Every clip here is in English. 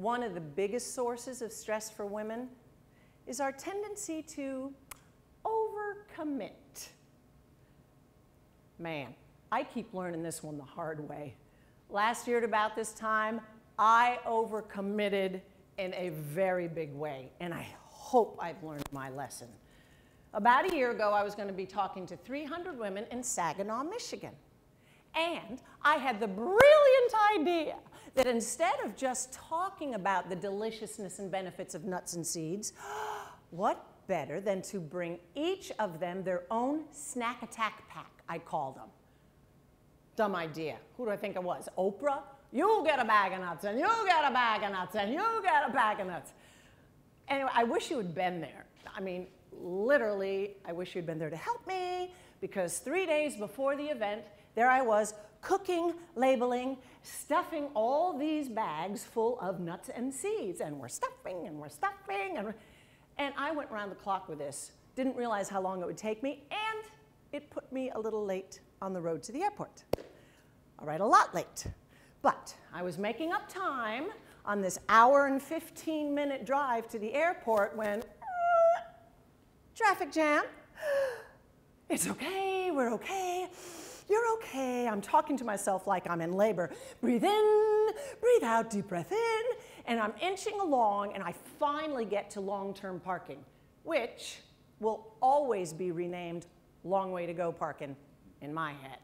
one of the biggest sources of stress for women is our tendency to overcommit. Man, I keep learning this one the hard way. Last year at about this time, I overcommitted in a very big way, and I hope I've learned my lesson. About a year ago, I was going to be talking to 300 women in Saginaw, Michigan. And I had the brilliant idea that instead of just talking about the deliciousness and benefits of nuts and seeds, what better than to bring each of them their own snack attack pack, I called them. Dumb idea. Who do I think it was? Oprah? You get a bag of nuts, and you get a bag of nuts, and you get a bag of nuts. Anyway, I wish you had been there. I mean, literally, I wish you'd been there to help me, because 3 days before the event, there I was, cooking, labeling, stuffing all these bags full of nuts and seeds. And we're stuffing, and we're stuffing, and I went around the clock with this. Didn't realize how long it would take me, and it put me a little late on the road to the airport. All right, a lot late. But I was making up time on this hour and 15-minute drive to the airport when traffic jam. It's okay, we're okay, you're okay. I'm talking to myself like I'm in labor. Breathe in, breathe out, deep breath in. And I'm inching along, and I finally get to long-term parking, which will always be renamed long way to go parking in my head.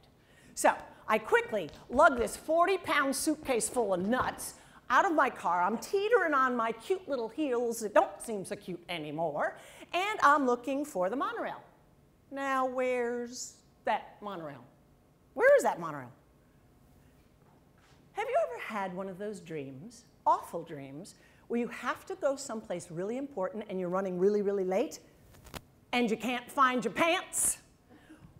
So I quickly lug this 40-pound suitcase full of nuts out of my car. I'm teetering on my cute little heels that don't seem so cute anymore, and I'm looking for the monorail. Now, where's that monorail? Where is that monorail? Have you ever had one of those dreams, awful dreams, where you have to go someplace really important and you're running really, really late, and you can't find your pants?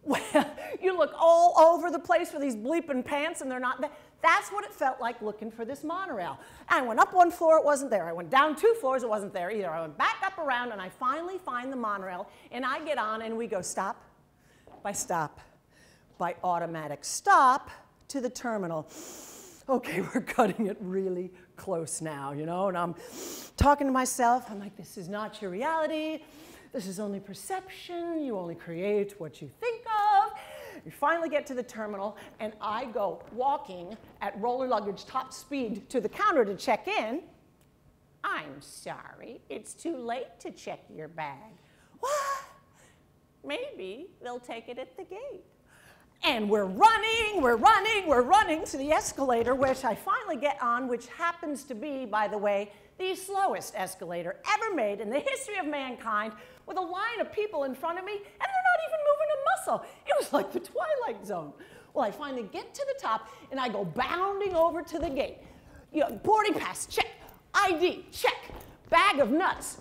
Well, you look all over the place for these bleeping pants, and they're not there. That's what it felt like looking for this monorail. I went up one floor, it wasn't there. I went down 2 floors, it wasn't there either. I went back up around, and I finally find the monorail, and I get on, and we go stop by automatic stop to the terminal. Okay, we're cutting it really close now, you know, and I'm talking to myself. I'm like, this is not your reality. This is only perception. You only create what you think of. You finally get to the terminal, and I go walking at roller luggage top speed to the counter to check in. I'm sorry, it's too late to check your bag. What? Maybe they'll take it at the gate. And we're running to the escalator, which I finally get on, which happens to be, by the way, the slowest escalator ever made in the history of mankind, with a line of people in front of me, and they're not even moving a muscle. It was like the Twilight Zone. Well, I finally get to the top, and I go bounding over to the gate. You know, boarding pass, check. ID, check. Bag of nuts.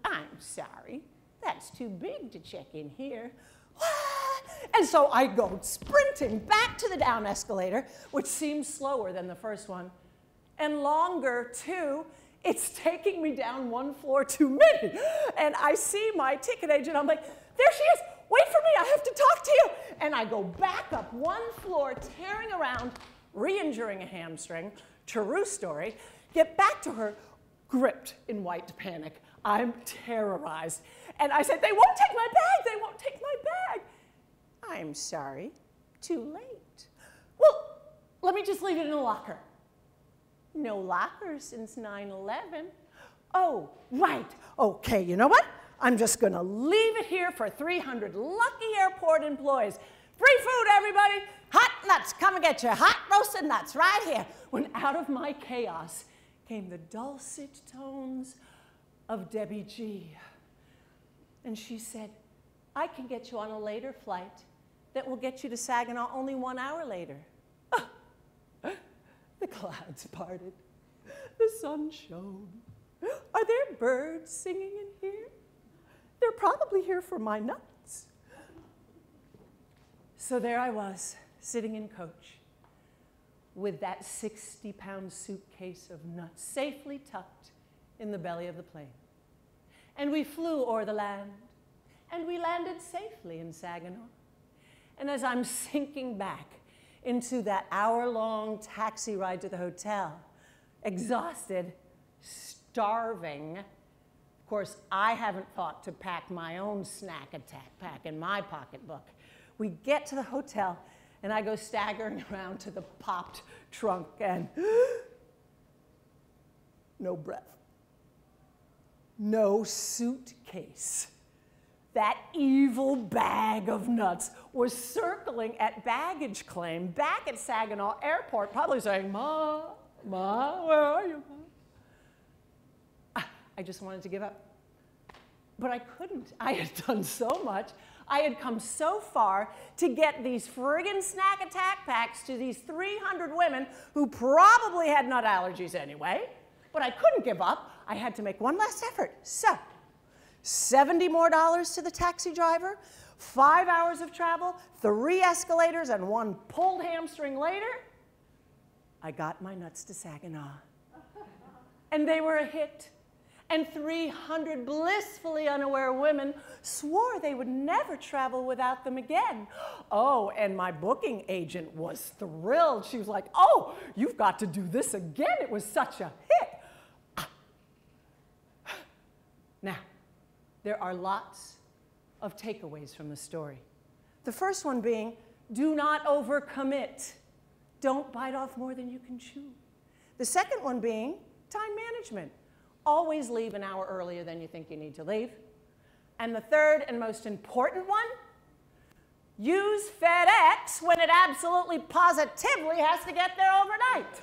I'm sorry, that's too big to check in here. What? And so I go sprinting back to the down escalator, which seems slower than the first one, and longer too. It's taking me down 1 floor too many. And I see my ticket agent. I'm like, there she is. Wait for me. I have to talk to you. And I go back up 1 floor, tearing around, re-injuring a hamstring. True story. Get back to her, gripped in white panic. I'm terrorized. And I said, they won't take my bag. They won't take my bag. I'm sorry. Too late. Well, let me just leave it in a locker. No lockers since 9/11. Oh, right. Okay, you know what? I'm just going to leave it here for 300 lucky airport employees. Free food, everybody. Hot nuts. Come and get your hot roasted nuts right here. When out of my chaos came the dulcet tones of Debbie G. And she said, I can get you on a later flight that will get you to Saginaw only 1 hour later. The clouds parted, the sun shone. Are there birds singing in here? They're probably here for my nuts. So there I was, sitting in coach, with that 60-pound suitcase of nuts safely tucked in the belly of the plane. And we flew o'er the land, and we landed safely in Saginaw. And as I'm sinking back into that hour-long taxi ride to the hotel, exhausted starving. Of course, I haven't thought to pack my own snack attack pack in my pocketbook. We get to the hotel, and I go staggering around to the popped trunk, and no breath, no suitcase. That evil bag of nuts was circling at baggage claim back at Saginaw Airport, probably saying, "Ma, Ma, where are you, Ma?" I just wanted to give up. But I couldn't. I had done so much. I had come so far to get these friggin' snack attack packs to these 300 women who probably had nut allergies anyway. But I couldn't give up. I had to make one last effort. So, $70 more to the taxi driver, 5 hours of travel, 3 escalators, and 1 pulled hamstring later, I got my nuts to Saginaw. And they were a hit. And 300 blissfully unaware women swore they would never travel without them again. Oh, and my booking agent was thrilled. She was like, "Oh, you've got to do this again. It was such a hit." Now, there are lots of takeaways from the story. The first one being, do not overcommit. Don't bite off more than you can chew. The second one being time management. Always leave an hour earlier than you think you need to leave. And the third and most important one, use FedEx when it absolutely positively has to get there overnight.